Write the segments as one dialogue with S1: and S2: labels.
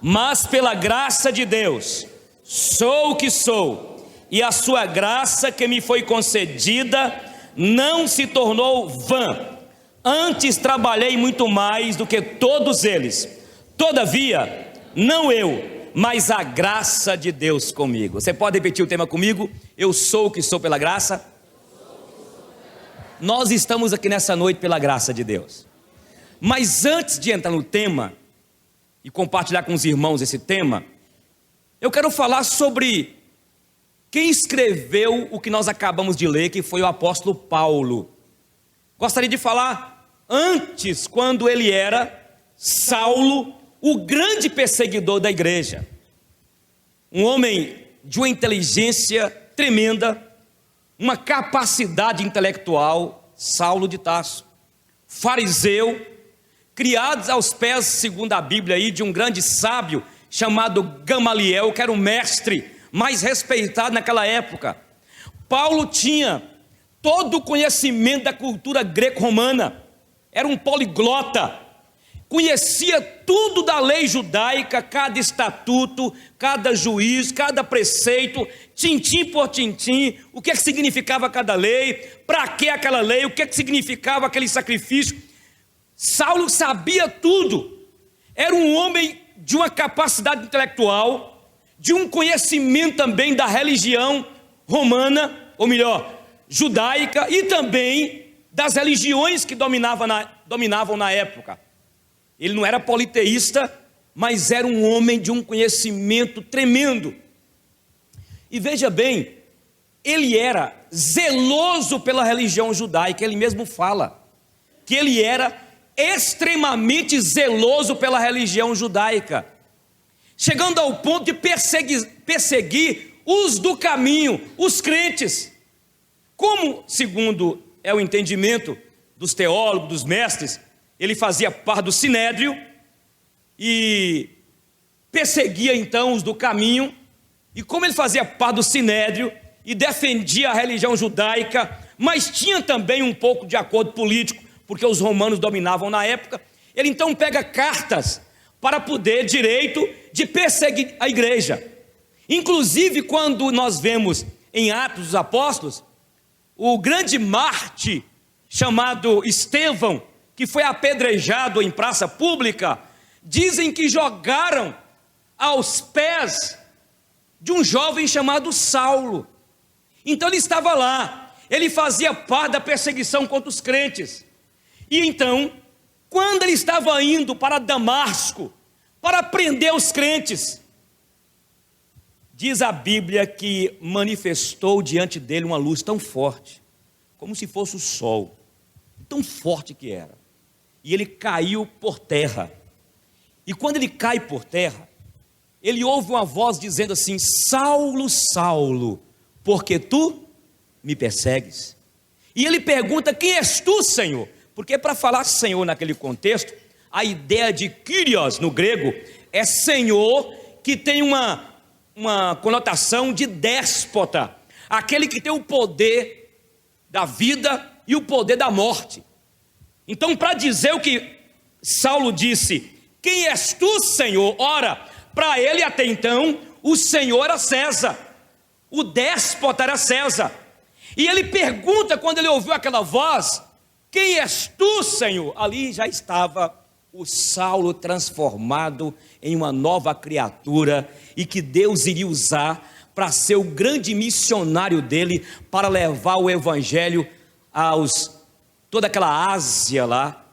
S1: Mas pela graça de Deus, sou o que sou, e a sua graça que me foi concedida não se tornou vã. Antes trabalhei muito mais do que todos eles. Todavia, não eu, mas a graça de Deus comigo. Você pode repetir o tema comigo? Eu sou o que sou pela graça. Nós estamos aqui nessa noite pela graça de Deus. Mas antes de entrar no tema e compartilhar com os irmãos esse tema, eu quero falar sobre quem escreveu o que nós acabamos de ler, que foi o apóstolo Paulo. Gostaria de falar antes, quando ele era Saulo, o grande perseguidor da igreja. Um homem de uma inteligência tremenda, uma capacidade intelectual, Saulo de Tarso, fariseu, criados aos pés, segundo a Bíblia, aí, de um grande sábio chamado Gamaliel, que era o mestre mais respeitado naquela época. Paulo tinha todo o conhecimento da cultura greco-romana, era um poliglota, conhecia tudo da lei judaica, cada estatuto, cada juízo, cada preceito, tintim por tintim, o que significava cada lei, para que aquela lei, o que significava aquele sacrifício. Saulo sabia tudo, era um homem de uma capacidade intelectual, de um conhecimento também da religião romana, ou melhor, judaica, e também das religiões que dominavam na época. Ele não era politeísta, mas era um homem de um conhecimento tremendo. E veja bem, ele era zeloso pela religião judaica. Ele mesmo fala que ele era extremamente zeloso pela religião judaica, chegando ao ponto de perseguir os do caminho, os crentes. Como, segundo é o entendimento dos teólogos, dos mestres, ele fazia parte do sinédrio e perseguia então os do caminho. E como ele fazia parte do sinédrio e defendia a religião judaica, mas tinha também um pouco de acordo político, porque os romanos dominavam na época, ele então pega cartas para poder direito de perseguir a igreja. Inclusive, quando nós vemos em Atos dos Apóstolos, o grande mártir chamado Estevão, que foi apedrejado em praça pública, dizem que jogaram aos pés de um jovem chamado Saulo. Então ele estava lá, ele fazia parte da perseguição contra os crentes. E então, quando ele estava indo para Damasco, para prender os crentes, diz a Bíblia que manifestou diante dele uma luz tão forte, como se fosse o sol, tão forte que era. E ele caiu por terra. E quando ele cai por terra, ele ouve uma voz dizendo assim: Saulo, Saulo, por que tu me persegues? E ele pergunta: quem és tu, Senhor? Porque para falar Senhor naquele contexto, a ideia de Kyrios no grego é Senhor, que tem uma conotação de déspota, aquele que tem o poder da vida e o poder da morte. Então, para dizer o que Saulo disse: quem és tu, Senhor? Ora, para ele até então, o Senhor era César, o déspota era César. E ele pergunta, quando ele ouviu aquela voz: quem és tu, Senhor? Ali já estava o Saulo transformado em uma nova criatura, e que Deus iria usar para ser o grande missionário dele, para levar o evangelho toda aquela Ásia lá,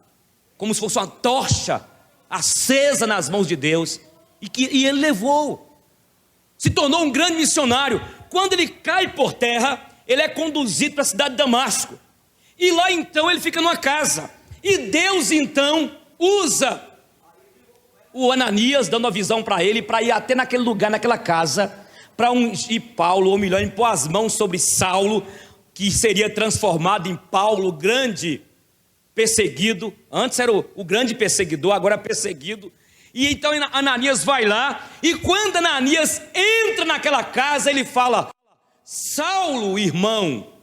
S1: como se fosse uma tocha acesa nas mãos de Deus, e ele levou, se tornou um grande missionário. Quando ele cai por terra, ele é conduzido para a cidade de Damasco, e lá então ele fica numa casa, e Deus então usa o Ananias, dando a visão para ele, para ir até naquele lugar, naquela casa, para ungir Paulo, ou melhor, impor as mãos sobre Saulo, que seria transformado em Paulo, grande perseguido. Antes era o grande perseguidor, agora perseguido. E então Ananias vai lá, e quando Ananias entra naquela casa, ele fala: Saulo, irmão,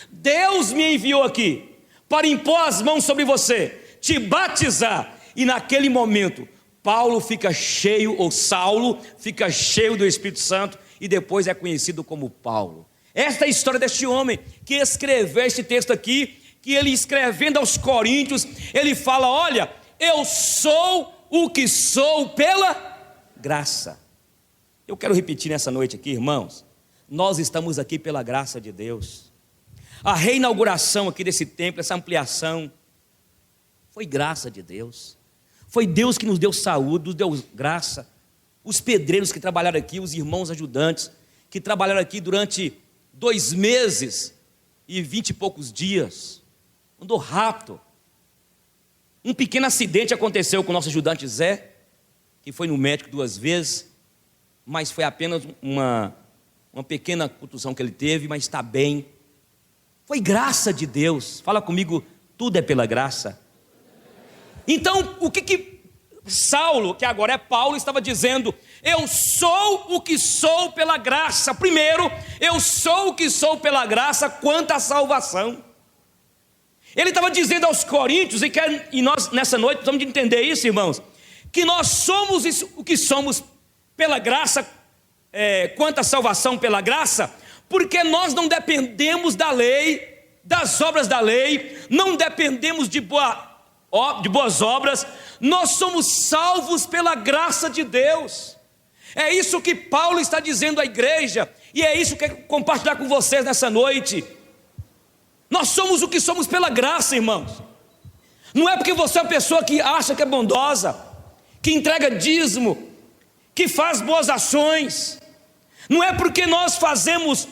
S1: Deus me enviou aqui para impor as mãos sobre você, te batizar. E naquele momento, Paulo fica cheio, ou Saulo fica cheio do Espírito Santo e depois é conhecido como Paulo. Esta é a história deste homem que escreveu esse texto aqui, que ele escrevendo aos Coríntios, ele fala: olha, eu sou o que sou pela graça. Eu quero repetir nessa noite aqui, irmãos, nós estamos aqui pela graça de Deus. A reinauguração aqui desse templo, essa ampliação, foi graça de Deus. Foi Deus que nos deu saúde, nos deu graça. Os pedreiros que trabalharam aqui, os irmãos ajudantes, que trabalharam aqui durante 2 meses e 20 e poucos dias, andou rápido. Um pequeno acidente aconteceu com o nosso ajudante Zé, que foi no médico 2 vezes, mas foi apenas uma pequena contusão que ele teve, mas está bem. Foi graça de Deus. Fala comigo, tudo é pela graça. Então, o que Saulo, que agora é Paulo, estava dizendo? Eu sou o que sou pela graça. Primeiro, eu sou o que sou pela graça quanto à salvação. Ele estava dizendo aos Coríntios, e nós nessa noite precisamos de entender isso, irmãos, que nós somos o que somos pela graça, quanto à salvação pela graça, porque nós não dependemos da lei, das obras da lei, não dependemos de boas obras, nós somos salvos pela graça de Deus. É isso que Paulo está dizendo à igreja, e é isso que eu quero compartilhar com vocês nessa noite. Nós somos o que somos pela graça, irmãos. Não é porque você é uma pessoa que acha que é bondosa, que entrega dízimo, que faz boas ações, não é porque nós fazemos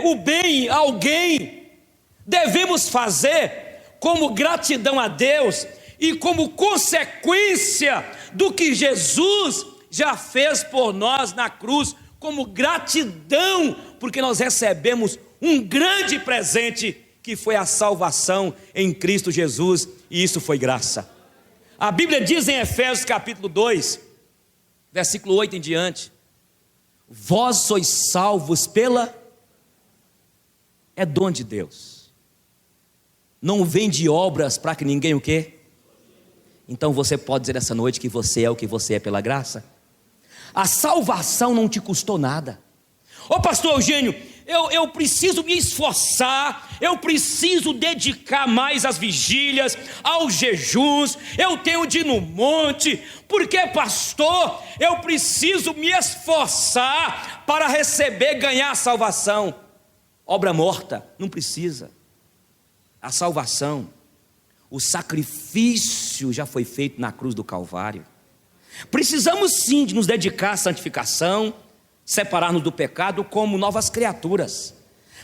S1: o bem a alguém, devemos fazer como gratidão a Deus e como consequência do que Jesus já fez por nós na cruz, como gratidão, porque nós recebemos um grande presente que foi a salvação em Cristo Jesus, e isso foi graça. A Bíblia diz em Efésios capítulo 2, versículo 8 em diante: vós sois salvos é dom de Deus. Não vem de obras para que ninguém o quê? Então você pode dizer essa noite que você é o que você é pela graça? A salvação não te custou nada. Ô pastor Eugênio, eu preciso me esforçar, eu preciso dedicar mais às vigílias, aos jejuns, eu tenho de ir no monte, porque pastor, eu preciso me esforçar para receber, ganhar a salvação. Obra morta, não precisa. A salvação, o sacrifício já foi feito na cruz do Calvário. Precisamos sim de nos dedicar à santificação, separar-nos do pecado como novas criaturas,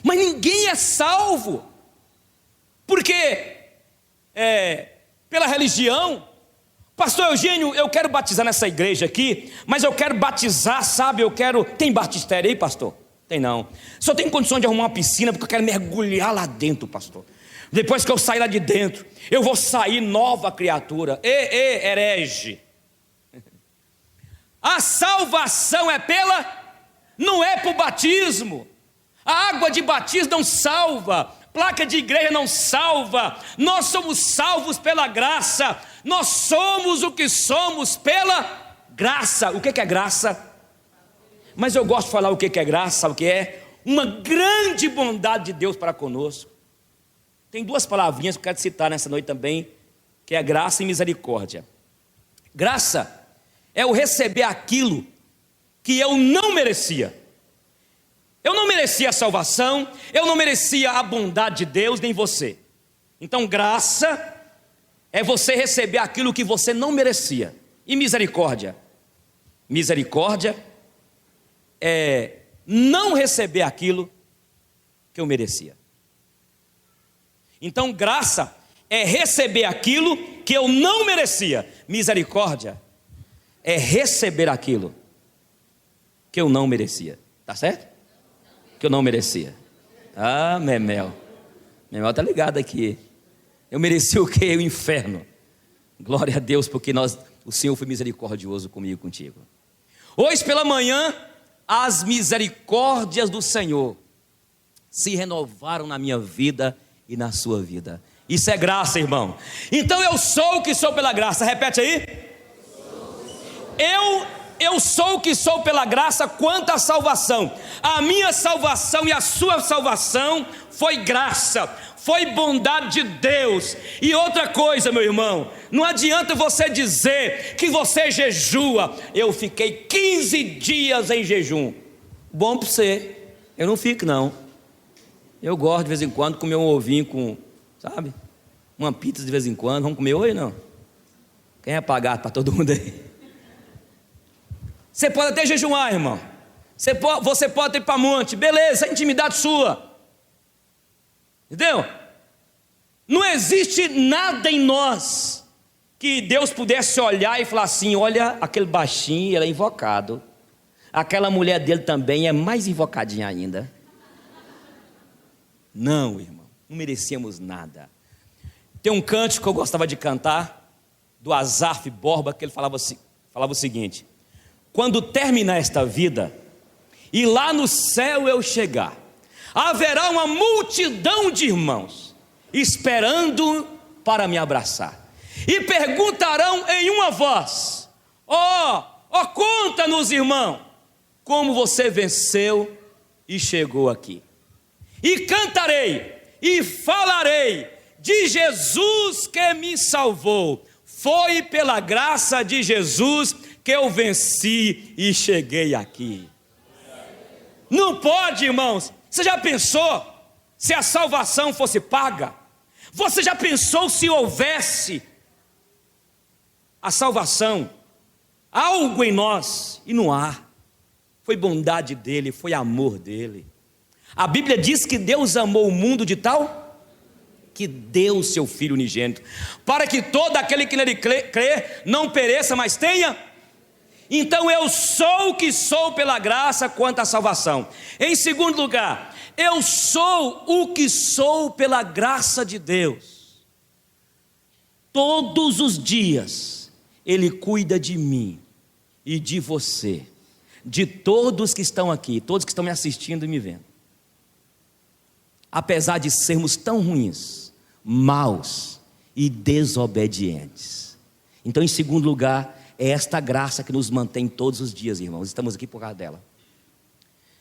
S1: mas ninguém é salvo porque pela religião. Pastor Eugênio, eu quero batizar nessa igreja aqui, mas eu quero batizar, sabe, tem batistério aí, pastor? Tem não. Só tenho condição de arrumar uma piscina porque eu quero mergulhar lá dentro, pastor. Depois que eu sair lá de dentro, eu vou sair nova criatura. Herege. A salvação não é por batismo. A água de batismo não salva, placa de igreja não salva. Nós somos salvos pela graça. Nós somos o que somos pela graça. O que é graça? Mas eu gosto de falar o que é graça, sabe o que é? Uma grande bondade de Deus para conosco. Tem 2 palavrinhas que eu quero citar nessa noite também, que é graça e misericórdia. Graça é o receber aquilo que eu não merecia. Eu não merecia a salvação, eu não merecia a bondade de Deus, nem você. Então graça é você receber aquilo que você não merecia. E misericórdia? Misericórdia é não receber aquilo que eu merecia. Então graça é receber aquilo que eu não merecia. Misericórdia é receber aquilo que eu não merecia. Tá certo? Que eu não merecia. Ah, Memel tá ligado aqui. Eu mereci o quê? O inferno. Glória a Deus, porque o Senhor foi misericordioso comigo e contigo. Hoje pela manhã, as misericórdias do Senhor se renovaram na minha vida e na sua vida. Isso é graça, irmão. Então eu sou o que sou pela graça. Repete aí. Eu sou o que sou pela graça quanto à salvação. A minha salvação e a sua salvação foi graça, foi bondade de Deus. E outra coisa, meu irmão, não adianta você dizer que você jejua. Eu fiquei 15 dias em jejum. Bom para você, eu não fico não. Eu gosto de vez em quando comer um ovinho com, sabe, uma pizza de vez em quando. Vamos comer hoje não? Quem é pagar para todo mundo aí? Você pode até jejuar, irmão. Você pode ir para monte, beleza, é intimidade sua. Entendeu? Não existe nada em nós que Deus pudesse olhar e falar assim: olha, aquele baixinho, ele é invocado. Aquela mulher dele também é mais invocadinha ainda. Não, irmão, não merecíamos nada. Tem um cântico que eu gostava de cantar, do Asaf Borba, que ele falava o seguinte: quando terminar esta vida e lá no céu eu chegar, haverá uma multidão de irmãos esperando para me abraçar, e perguntarão em uma voz: conta-nos, irmão, como você venceu e chegou aqui. E cantarei e falarei de Jesus que me salvou. Foi pela graça de Jesus que eu venci e cheguei aqui. Não pode, irmãos. Você já pensou se a salvação fosse paga? Você já pensou se houvesse a salvação, algo em nós? E não há. Foi bondade dele, foi amor dele. A Bíblia diz que Deus amou o mundo de tal que deu o seu Filho unigênito, para que todo aquele que nele crê não pereça, mas tenha. Então eu sou o que sou pela graça quanto à salvação. Em segundo lugar, eu sou o que sou pela graça de Deus. Todos os dias Ele cuida de mim e de você, de todos que estão aqui, todos que estão me assistindo e me vendo. Apesar de sermos tão ruins, maus e desobedientes. Então, em segundo lugar, é esta graça que nos mantém todos os dias, irmãos. Estamos aqui por causa dela.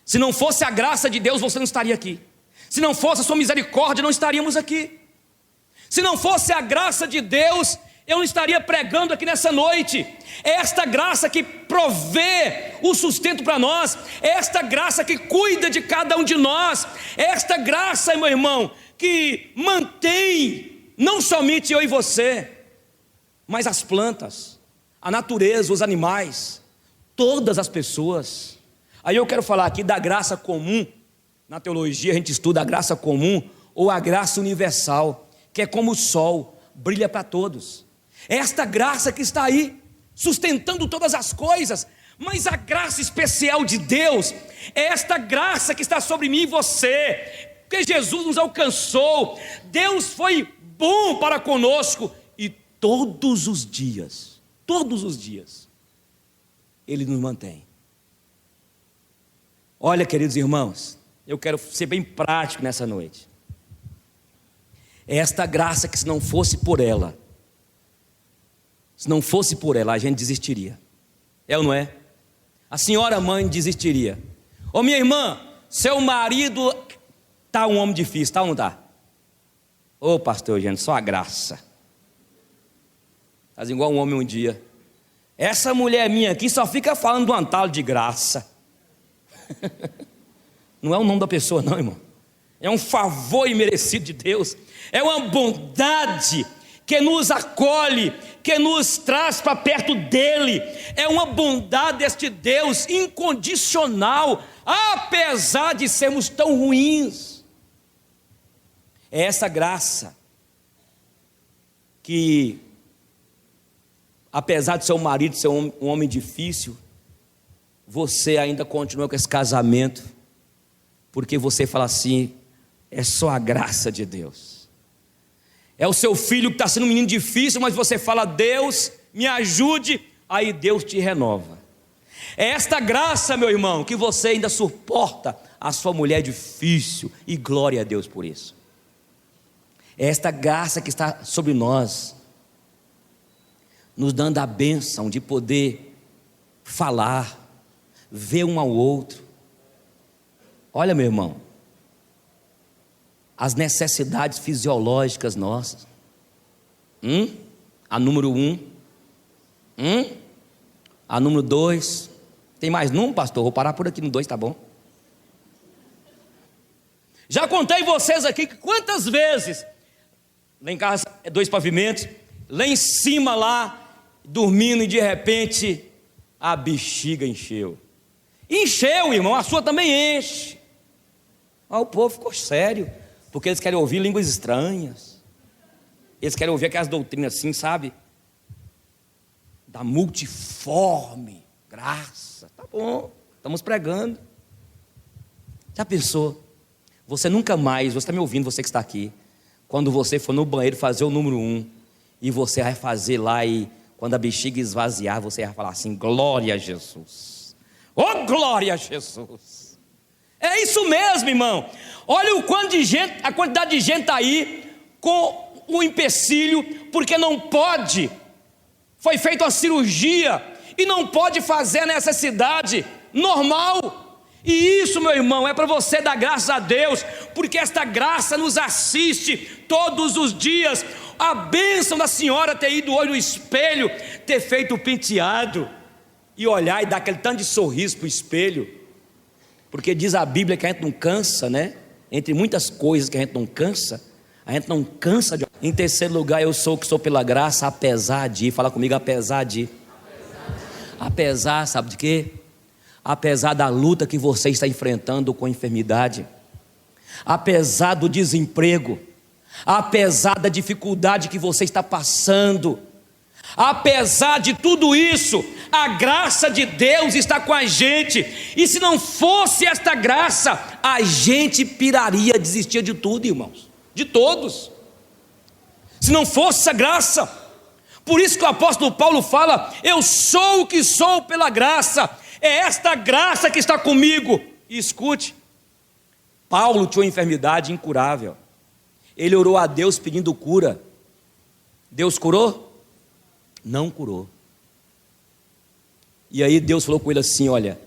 S1: Se não fosse a graça de Deus, você não estaria aqui. Se não fosse a sua misericórdia, não estaríamos aqui. Se não fosse a graça de Deus, eu não estaria pregando aqui nessa noite. É esta graça que provê o sustento para nós. É esta graça que cuida de cada um de nós. É esta graça, meu irmão, que mantém não somente eu e você, mas as plantas, a natureza, os animais, todas as pessoas. Aí eu quero falar aqui da graça comum. Na teologia a gente estuda a graça comum ou a graça universal, que é como o sol, brilha para todos. É esta graça que está aí, sustentando todas as coisas. Mas a graça especial de Deus é esta graça que está sobre mim e você, porque Jesus nos alcançou. Deus foi bom para conosco, e todos os dias, Ele nos mantém. Olha, queridos irmãos, eu quero ser bem prático nessa noite. É esta graça que, se não fosse por ela, a gente desistiria. É ou não é? A senhora mãe desistiria. Ô minha irmã, seu marido está um homem difícil, está ou não está? Ô pastor Eugênio, só a graça. Faz igual um homem um dia: essa mulher minha aqui só fica falando de um tal de graça. Não é o nome da pessoa não, irmão. É um favor imerecido de Deus. É uma bondade que nos acolhe, que nos traz para perto dEle. É uma bondade deste Deus incondicional, apesar de sermos tão ruins. É essa graça que, apesar de seu marido ser um homem difícil, você ainda continua com esse casamento, porque você fala assim: é só a graça de Deus. É o seu filho que está sendo um menino difícil, mas você fala: Deus, me ajude. Aí Deus te renova. É esta graça, meu irmão, que você ainda suporta a sua mulher difícil, e glória a Deus por isso. É esta graça que está sobre nós, nos dando a bênção de poder falar, ver um ao outro. Olha, meu irmão, as necessidades fisiológicas nossas. A número 1. A número 2. Tem mais num, pastor? Vou parar por aqui no 2, tá bom? Já contei vocês aqui que quantas vezes, lá em casa é 2 pavimentos, lá em cima lá, dormindo e de repente a bexiga encheu. Encheu, irmão, a sua também enche. O povo ficou sério, porque eles querem ouvir línguas estranhas. Eles querem ouvir aquelas doutrinas assim, sabe? Da multiforme graça. Tá bom, estamos pregando. Já pensou? Você nunca mais, você está me ouvindo, você que está aqui, quando você for no banheiro fazer o número 1, e você vai fazer lá, e quando a bexiga esvaziar, você vai falar assim: glória a Jesus. Oh, glória a Jesus. É isso mesmo, irmão. Olha o quanto de gente, a quantidade de gente está aí com o empecilho, porque não pode. Foi feita uma cirurgia e não pode fazer a necessidade normal. E isso, meu irmão, é para você dar graças a Deus, porque esta graça nos assiste todos os dias. A bênção da senhora ter ido hoje no espelho, ter feito o penteado e olhar e dar aquele tanto de sorriso para o espelho, porque diz a Bíblia que a gente não cansa, né? Entre muitas coisas que a gente não cansa, a gente não cansa de... Em terceiro lugar, eu sou o que sou pela graça, apesar de... Fala comigo, apesar de... Apesar, sabe de quê? Apesar da luta que você está enfrentando com a enfermidade, apesar do desemprego, apesar da dificuldade que você está passando, apesar de tudo isso, a graça de Deus está com a gente. E se não fosse esta graça, a gente piraria, desistia de tudo, irmãos, de todos. Se não fosse essa graça, por isso que o apóstolo Paulo fala: eu sou o que sou pela graça. É esta graça que está comigo. E escute, Paulo tinha uma enfermidade incurável. Ele orou a Deus pedindo cura. Deus curou? Não curou. E aí Deus falou com ele assim: olha,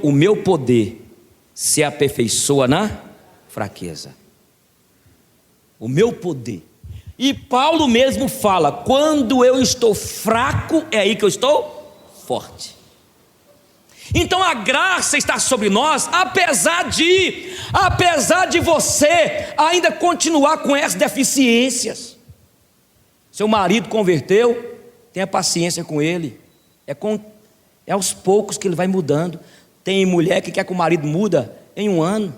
S1: o meu poder se aperfeiçoa na fraqueza. O meu poder. E Paulo mesmo fala: quando eu estou fraco, é aí que eu estou forte. Então a graça está sobre nós, apesar de você ainda continuar com essas deficiências. Seu marido converteu, tenha paciência com ele. É aos poucos que ele vai mudando. Tem mulher que quer que o marido muda em 1 ano.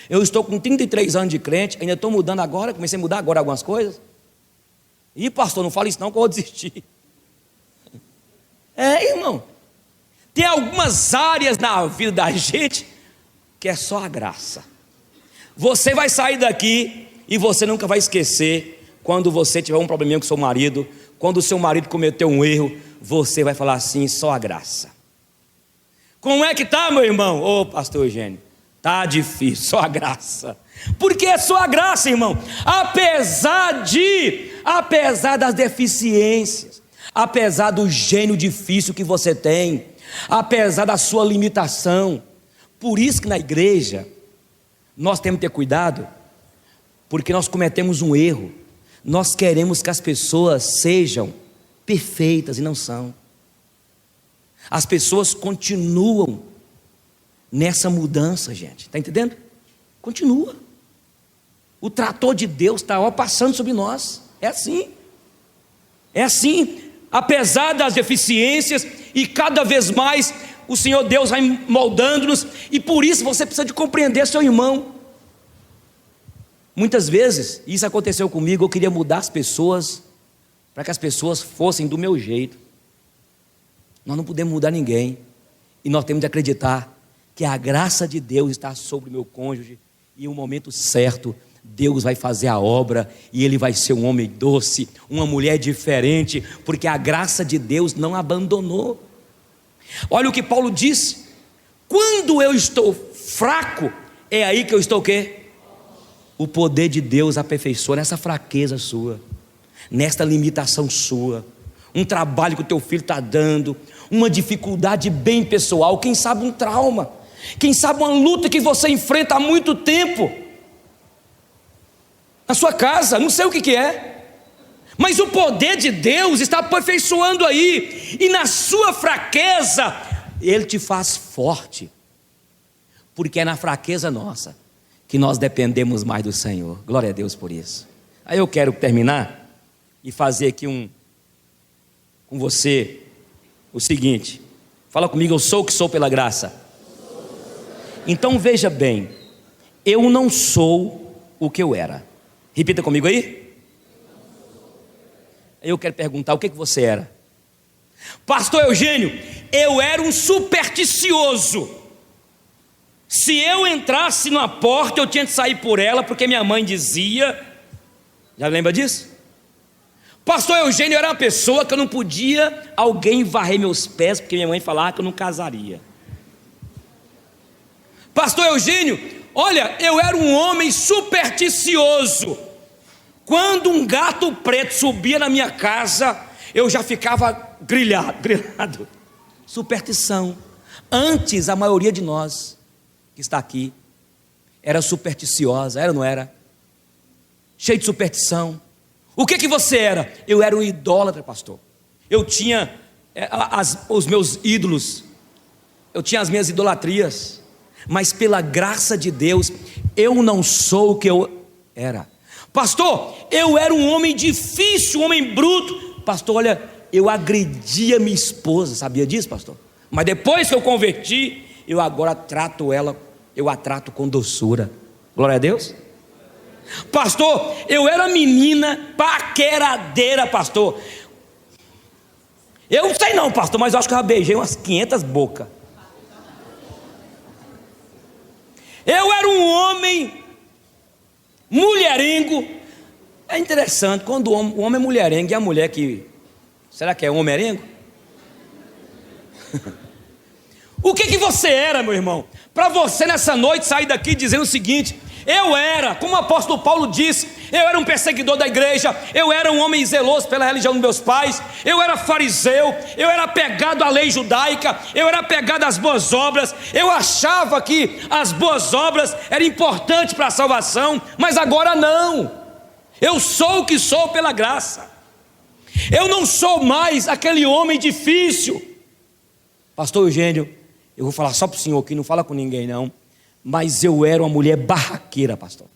S1: Eu estou com 33 anos de crente, ainda estou mudando agora, comecei a mudar agora algumas coisas. E pastor, não fala isso não que eu vou desistir. Irmão, tem algumas áreas na vida da gente que é só a graça. Você vai sair daqui e você nunca vai esquecer quando você tiver um probleminha com seu marido, quando o seu marido cometeu um erro, você vai falar assim: só a graça. Como é que tá, meu irmão? Ô, pastor Eugênio, tá difícil, só a graça. Porque é só a graça, irmão. Apesar das deficiências, apesar do gênio difícil que você tem, apesar da sua limitação. Por isso que na igreja nós temos que ter cuidado, porque nós cometemos um erro. Nós queremos que as pessoas sejam perfeitas e não são. As pessoas continuam nessa mudança, gente, está entendendo? Continua. O trator de Deus está passando sobre nós. É assim. É assim. Apesar das deficiências, e cada vez mais o Senhor Deus vai moldando-nos, e por isso você precisa de compreender seu irmão. Muitas vezes, isso aconteceu comigo, eu queria mudar as pessoas, para que as pessoas fossem do meu jeito. Nós não podemos mudar ninguém, e nós temos de acreditar que a graça de Deus está sobre o meu cônjuge, e no momento certo, Deus vai fazer a obra, e ele vai ser um homem doce, uma mulher diferente, porque a graça de Deus não abandonou. Olha o que Paulo diz: quando eu estou fraco, é aí que eu estou o quê? O poder de Deus aperfeiçoa nessa fraqueza sua, nesta limitação sua. um trabalho que o teu filho está dando, uma dificuldade bem pessoal, quem sabe um trauma, quem sabe uma luta que você enfrenta há muito tempo, na sua casa, não sei o que é, mas o poder de Deus está aperfeiçoando aí, e na sua fraqueza, Ele te faz forte, porque é na fraqueza nossa, que nós dependemos mais do Senhor. Glória a Deus por isso. Aí eu quero terminar, e fazer aqui com você, o seguinte, fala comigo, eu sou o que sou pela graça. Então veja bem, eu não sou o que eu era. Repita comigo aí. Eu quero perguntar, o que você era? Pastor Eugênio, eu era um supersticioso. Se eu entrasse numa porta, eu tinha que sair por ela, porque minha mãe dizia, já lembra disso? Pastor Eugênio era uma pessoa que eu não podia alguém varrer meus pés, porque minha mãe falava que eu não casaria. Pastor Eugênio, olha, eu era um homem supersticioso. Quando um gato preto subia na minha casa, eu já ficava grilhado. Superstição. Antes, a maioria de nós que está aqui era supersticiosa, era ou não era? Cheio de superstição. O que você era? Eu era um idólatra, pastor. Eu tinha os meus ídolos, eu tinha as minhas idolatrias, mas pela graça de Deus, eu não sou o que eu era. Pastor, eu era um homem difícil, um homem bruto. Pastor, olha, eu agredia minha esposa, sabia disso, pastor? Mas depois que eu converti, eu agora trato ela, eu a trato com doçura. Glória a Deus. Pastor, eu era menina paqueradeira, pastor. Eu não sei não, pastor, mas eu acho que eu já beijei umas 500 bocas. Eu era um homem mulherengo. É interessante, quando o homem é mulherengo e a mulher que... Será que é homem-erengo? O que você era, meu irmão? Para você nessa noite sair daqui dizendo o seguinte: eu era, como o apóstolo Paulo disse, eu era um perseguidor da igreja, eu era um homem zeloso pela religião dos meus pais, eu era fariseu, eu era apegado à lei judaica, eu era apegado às boas obras, eu achava que as boas obras eram importantes para a salvação, mas agora não. Eu sou o que sou pela graça. Eu não sou mais aquele homem difícil. Pastor Eugênio, eu vou falar só para o senhor aqui, não fala com ninguém não, mas eu era uma mulher barraqueira, pastor.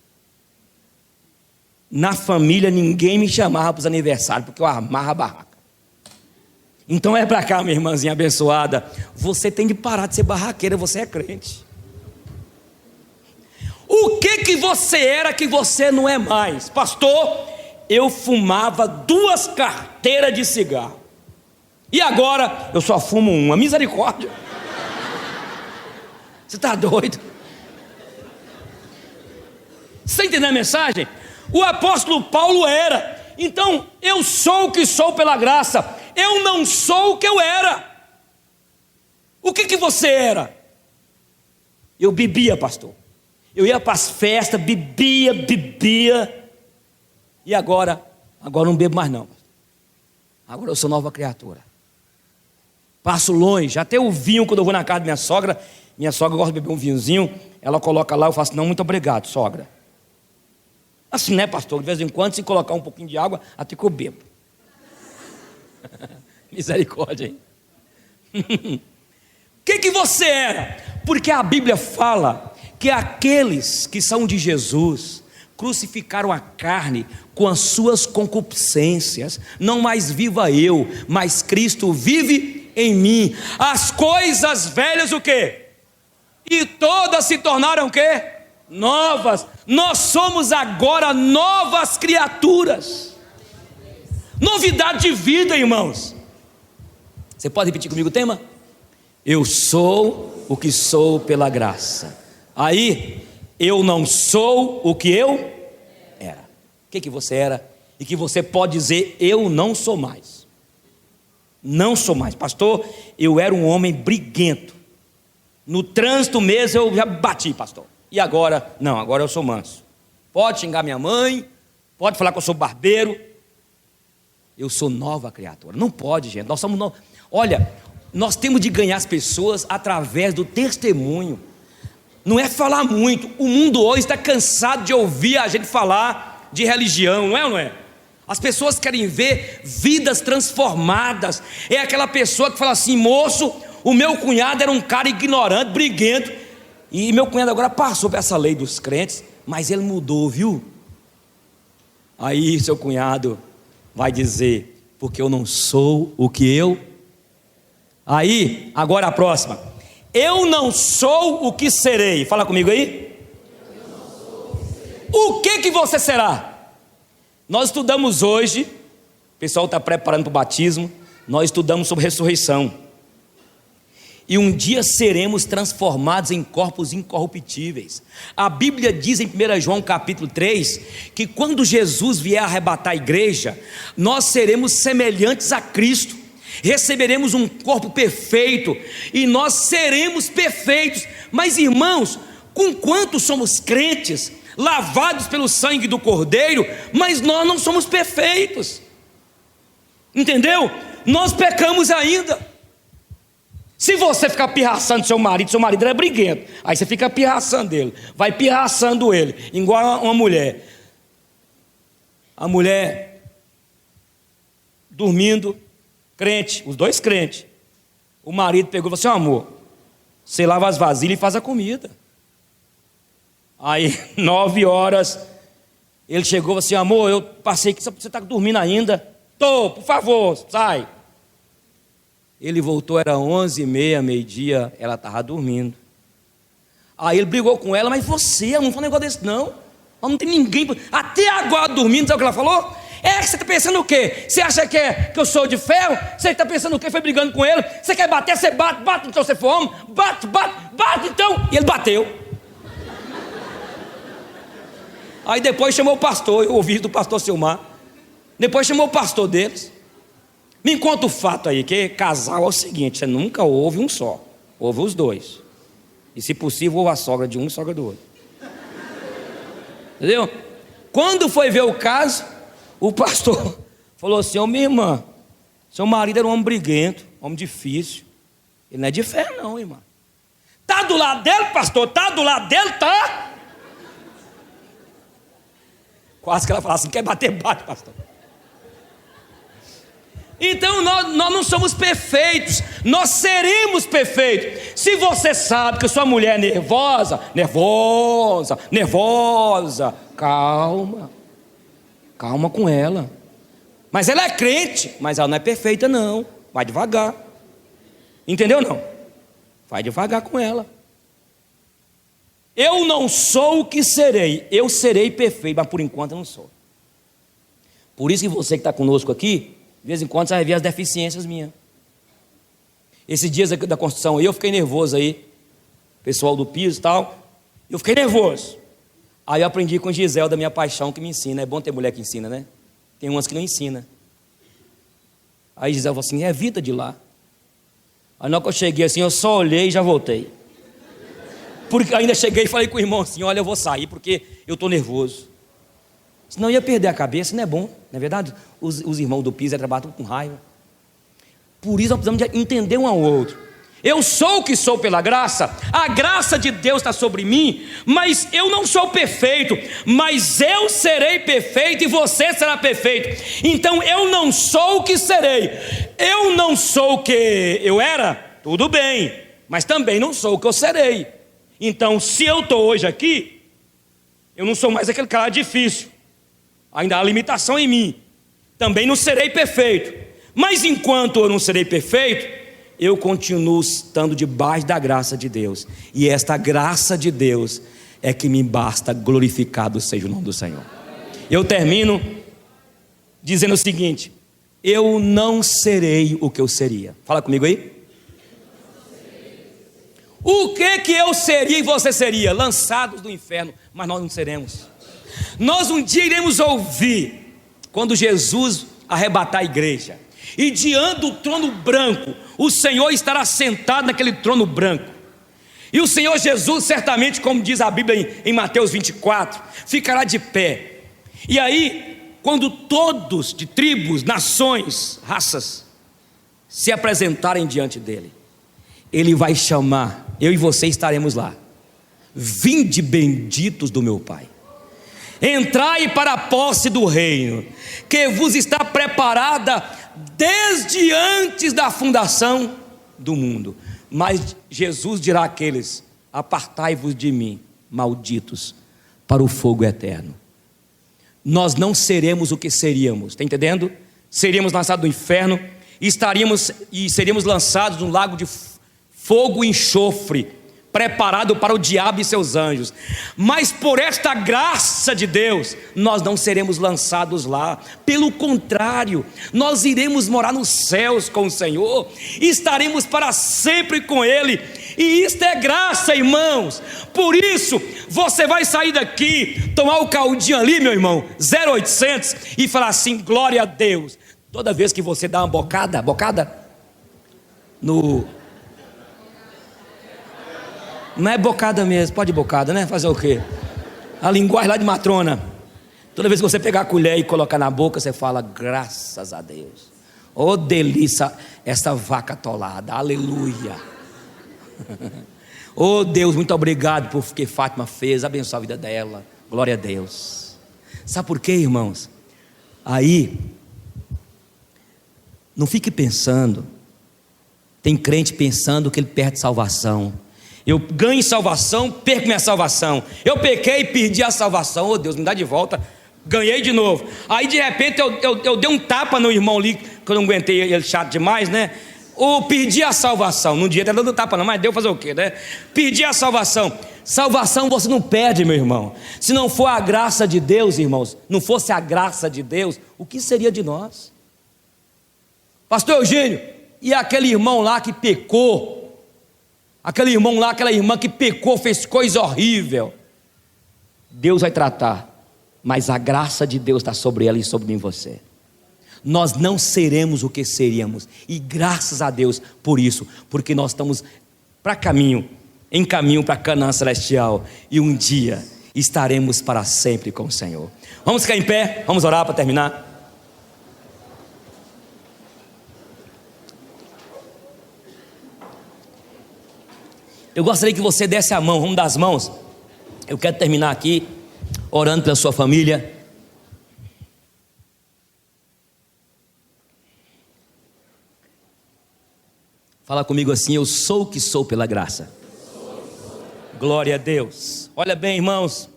S1: Na família ninguém me chamava para os aniversários, porque eu armava a barraca. Então é para cá, minha irmãzinha abençoada, você tem de parar de ser barraqueira, você é crente. O que você era que você não é mais? Pastor, eu fumava 2 carteiras de cigarro, e agora eu só fumo uma. Misericórdia. Você está doido? Você entendeu a mensagem? O apóstolo Paulo era. Então, eu sou o que sou pela graça. Eu não sou o que eu era. O que você era? Eu bebia, pastor. Eu ia para as festas, bebia. E agora não bebo mais não. Agora eu sou nova criatura. Passo longe, até o vinho quando eu vou na casa da minha sogra. Minha sogra gosta de beber um vinhozinho, ela coloca lá, eu faço, não, muito obrigado, sogra. Assim, né, pastor? De vez em quando, se colocar um pouquinho de água, até que eu bebo. Misericórdia, hein? O que você era? Porque a Bíblia fala que aqueles que são de Jesus crucificaram a carne com as suas concupiscências. Não mais viva eu, mas Cristo vive em mim. As coisas velhas o quê? E todas se tornaram o quê? Novas. Nós somos agora novas criaturas. Novidade de vida, irmãos. Você pode repetir comigo o tema? Eu sou o que sou pela graça. Aí, eu não sou o que eu era. O que você era? E que você pode dizer, eu não sou mais. Não sou mais. Pastor, eu era um homem briguento. No trânsito mesmo eu já bati, pastor. E agora? Não, agora eu sou manso. Pode xingar minha mãe, pode falar que eu sou barbeiro. Eu sou nova criatura. Não pode, gente. Nós somos novos. Olha, nós temos de ganhar as pessoas através do testemunho. Não é falar muito. O mundo hoje está cansado de ouvir a gente falar de religião, não é ou não é? As pessoas querem ver vidas transformadas. É aquela pessoa que fala assim: moço, o meu cunhado era um cara ignorante, briguento, e meu cunhado agora passou por essa lei dos crentes, mas ele mudou, viu? Aí seu cunhado vai dizer: porque eu não sou o que eu... Aí, agora a próxima: eu não sou o que serei. Fala comigo aí. O que você será? Nós estudamos hoje, o pessoal está preparando para o batismo, nós estudamos sobre ressurreição. E um dia seremos transformados em corpos incorruptíveis. A Bíblia diz em 1 João capítulo 3, que quando Jesus vier arrebatar a igreja, nós seremos semelhantes a Cristo, receberemos um corpo perfeito, e nós seremos perfeitos. Mas irmãos, com quanto somos crentes, lavados pelo sangue do Cordeiro, mas nós não somos perfeitos, entendeu? Nós pecamos ainda. Se você ficar pirraçando seu marido é briguento, aí você fica pirraçando ele, vai pirraçando ele, igual uma mulher. A mulher dormindo, crente, os dois crentes. O marido pegou e falou assim: amor, você lava as vasilhas e faz a comida. Aí 9 horas ele chegou e falou assim: amor, eu passei aqui, você está dormindo ainda? Tô, por favor, sai. Ele voltou, era 11h30, meio-dia, ela estava dormindo. Aí ele brigou com ela: mas você, não fala um negócio desse não, não tem ninguém, até agora dormindo. Sabe o que ela falou? É, que você está pensando o quê? Você acha que eu sou de ferro? Você está pensando o quê? Foi brigando com ele? Você quer bater? Você bate, bate então, você for homem, bate então. E ele bateu. Aí depois chamou o pastor, eu ouvi do pastor Silmar. Depois chamou o pastor deles. Me conta o fato aí, que casal é o seguinte: você nunca ouve um só, ouve os dois. E se possível, ouve a sogra de um e a sogra do outro. Entendeu? Quando foi ver o caso, o pastor falou assim: ô minha irmã, seu marido era um homem briguento, homem difícil. Ele não é de fé não, irmã. Tá do lado dele, pastor? Tá do lado dele, tá? Quase que ela fala assim: quer bater, bate, pastor. Então nós não somos perfeitos, nós seremos perfeitos. Se você sabe que sua mulher é nervosa, calma com ela. Mas ela é crente, mas ela não é perfeita não, vai devagar. Entendeu não? Vai devagar com ela. Eu não sou o que serei, eu serei perfeito, mas por enquanto eu não sou. Por isso que você que está conosco aqui, de vez em quando você vai ver as deficiências minhas. Esses dias aqui da construção eu fiquei nervoso aí, pessoal do piso e tal, eu fiquei nervoso. Aí eu aprendi com Gisele, da minha paixão, que me ensina. É bom ter mulher que ensina, né? Tem umas que não ensina. Aí Gisele falou assim: é vida de lá. Aí na hora que eu cheguei assim, eu só olhei e já voltei. Porque ainda cheguei e falei com o irmão assim: olha, eu vou sair porque eu estou nervoso. Senão eu ia perder a cabeça, não é bom, não é verdade? Os irmãos do piso trabalham com raiva. Por isso nós precisamos de entender um ao outro. Eu sou o que sou pela graça, a graça de Deus está sobre mim, mas eu não sou perfeito, mas eu serei perfeito e você será perfeito. Então eu não sou o que serei, eu não sou o que eu era, tudo bem, mas também não sou o que eu serei. Então se eu estou hoje aqui, eu não sou mais aquele cara difícil, ainda há limitação em mim, também não serei perfeito, mas enquanto eu não serei perfeito, eu continuo estando debaixo da graça de Deus, e esta graça de Deus é que me basta. Glorificado seja o nome do Senhor. Eu termino dizendo o seguinte: eu não serei o que eu seria. Fala comigo aí. O que eu seria e você seria? Lançados do inferno, mas nós não seremos. Nós um dia iremos ouvir, quando Jesus arrebatar a igreja, e diante do trono branco, o Senhor estará sentado naquele trono branco, e o Senhor Jesus certamente, como diz a Bíblia em Mateus 24, ficará de pé. E aí quando todos de tribos, nações, raças se apresentarem diante dele, ele vai chamar, eu e você estaremos lá. Vinde benditos do meu Pai, entrai para a posse do reino, que vos está preparada desde antes da fundação do mundo. Mas Jesus dirá àqueles: apartai-vos de mim, malditos, para o fogo eterno. Nós não seremos o que seríamos, está entendendo? Seríamos lançados no inferno e seríamos lançados no lago de fogo e enxofre, preparado para o diabo e seus anjos. Mas por esta graça de Deus, nós não seremos lançados lá. Pelo contrário, nós iremos morar nos céus com o Senhor, e estaremos para sempre com Ele. E isto é graça, irmãos. Por isso, você vai sair daqui, tomar o caldinho ali, meu irmão, 0800, e falar assim: glória a Deus. Toda vez que você dá uma bocada no... Não é bocada mesmo, pode bocada, né? Fazer o quê? A linguagem lá de matrona. Toda vez que você pegar a colher e colocar na boca, você fala: graças a Deus. Oh, delícia, essa vaca atolada, aleluia. Oh Deus, muito obrigado por que Fátima fez, abençoa a vida dela, glória a Deus. Sabe por quê, irmãos? Aí, não fique pensando, tem crente pensando que ele perde salvação. Eu ganho salvação, perco minha salvação. Eu pequei e perdi a salvação. Oh Deus, me dá de volta. Ganhei de novo. Aí de repente eu dei um tapa no irmão ali, que eu não aguentei ele chato demais, né? Ou perdi a salvação. Num dia tá dando tapa não, mas deu fazer o quê, né? Perdi a salvação. Salvação você não perde, meu irmão. Se não for a graça de Deus, irmãos, não fosse a graça de Deus, o que seria de nós? Pastor Eugênio, e aquele irmão lá que pecou? Aquele irmão lá, aquela irmã que pecou, fez coisa horrível. Deus vai tratar, mas a graça de Deus está sobre ela e sobre mim e você. Nós não seremos o que seríamos, e graças a Deus por isso, porque nós estamos em caminho para Canaã celestial, e um dia estaremos para sempre com o Senhor. Vamos ficar em pé, vamos orar para terminar. Eu gostaria que você desse a mão, vamos dar as mãos. Eu quero terminar aqui orando pela sua família. Fala comigo assim: eu sou o que sou pela graça. Glória a Deus. Olha bem, irmãos,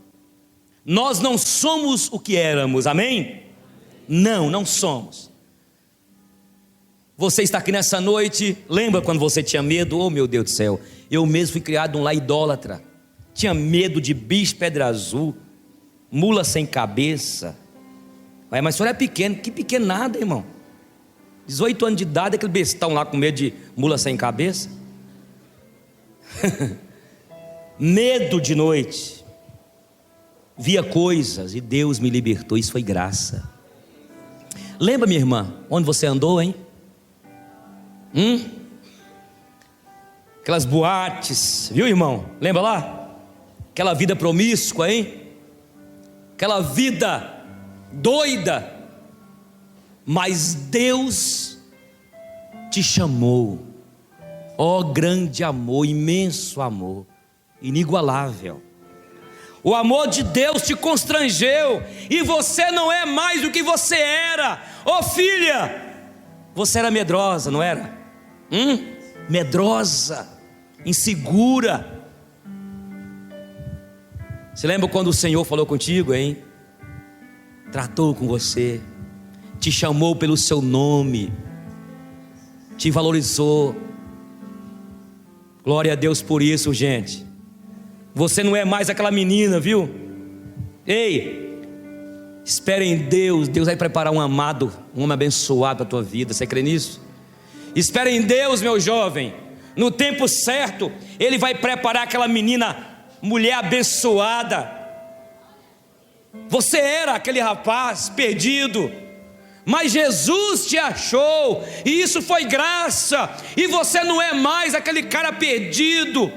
S1: nós não somos o que éramos, amém? Não somos. Você está aqui nessa noite, lembra quando você tinha medo? Oh meu Deus do céu, eu mesmo fui criado num lar idólatra, tinha medo de bicho, pedra azul, mula sem cabeça. Mas o senhor é pequeno, que pequeno nada, irmão. 18 anos de idade, aquele bestão lá com medo de mula sem cabeça. Medo de noite, via coisas e Deus me libertou, isso foi graça. Lembra, minha irmã, onde você andou, hein? Aquelas boates, viu, irmão? Lembra lá? Aquela vida promíscua, hein? Aquela vida doida. Mas Deus te chamou. Ó grande amor, imenso amor, inigualável. O amor de Deus te constrangeu, e você não é mais o que você era. Ô filha, você era medrosa, não era? Medrosa, insegura. Você lembra quando o Senhor falou contigo, hein? Tratou com você, te chamou pelo seu nome, te valorizou. Glória a Deus por isso, gente. Você não é mais aquela menina, viu? Ei, espere em Deus. Deus vai preparar um amado, um homem abençoado para a tua vida. Você crê nisso? Espere em Deus, meu jovem. No tempo certo, Ele vai preparar aquela menina, mulher abençoada. Você era aquele rapaz perdido, mas Jesus te achou, e isso foi graça. E você não é mais aquele cara perdido,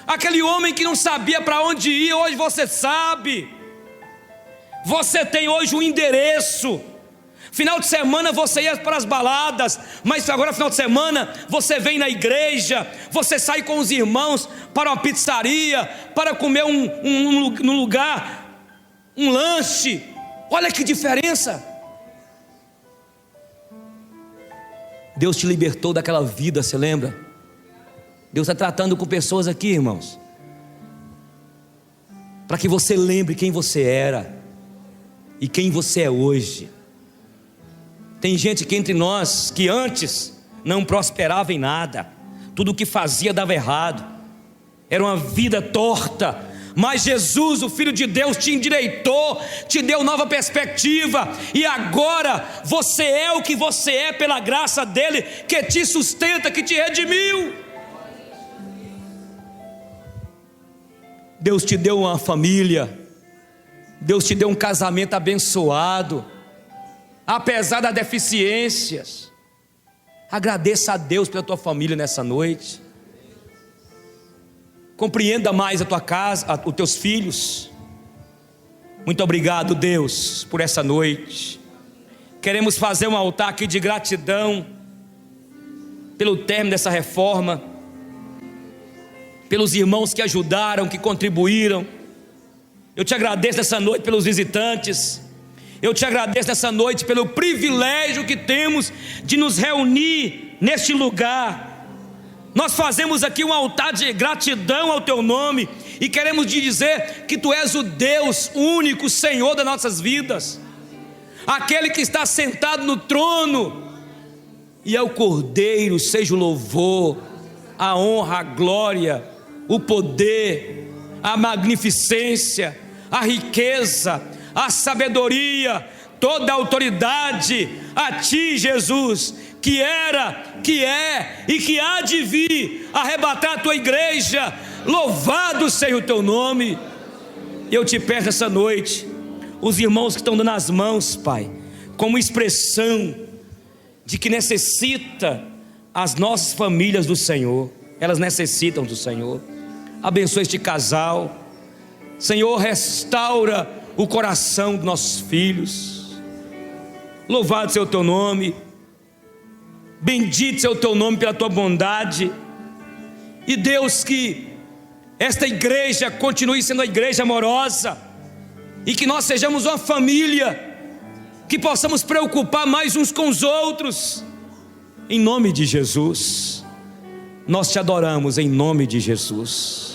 S1: aquele homem que não sabia para onde ir. Hoje você sabe. Você tem hoje um endereço. Final de semana você ia para as baladas, mas agora final de semana você vem na igreja, você sai com os irmãos para uma pizzaria, para comer num lugar, um lanche. Olha que diferença. Deus te libertou daquela vida, você lembra? Deus está tratando com pessoas aqui, irmãos, para que você lembre quem você era e quem você é hoje. Tem gente aqui entre nós que antes não prosperava em nada, tudo o que fazia dava errado, era uma vida torta, mas Jesus, o Filho de Deus, te endireitou, te deu nova perspectiva, e agora você é o que você é pela graça dele, que te sustenta, que te redimiu. Deus te deu uma família, Deus te deu um casamento abençoado, apesar das deficiências. Agradeça a Deus pela tua família nessa noite. Compreenda mais a tua casa, os teus filhos. Muito obrigado, Deus, por essa noite. Queremos fazer um altar aqui de gratidão pelo término dessa reforma, pelos irmãos que ajudaram, que contribuíram. Eu te agradeço nessa noite pelos visitantes. Eu te agradeço nessa noite pelo privilégio que temos de nos reunir neste lugar. Nós fazemos aqui um altar de gratidão ao teu nome e queremos te dizer que tu és o Deus único, Senhor das nossas vidas, aquele que está sentado no trono, e ao Cordeiro seja o louvor, a honra, a glória, o poder, a magnificência, a riqueza, a sabedoria, toda a autoridade a ti, Jesus, que era, que é e que há de vir arrebatar a tua igreja. Louvado seja o teu nome. Eu te peço essa noite, os irmãos que estão dando as mãos, Pai, como expressão de que necessita as nossas famílias do Senhor, elas necessitam do Senhor. Abençoa este casal, Senhor, restaura o coração dos nossos filhos. Louvado seja o teu nome, bendito seja o teu nome pela tua bondade. E Deus, que esta igreja continue sendo uma igreja amorosa, e que nós sejamos uma família, que possamos preocupar mais uns com os outros, em nome de Jesus. Nós te adoramos em nome de Jesus.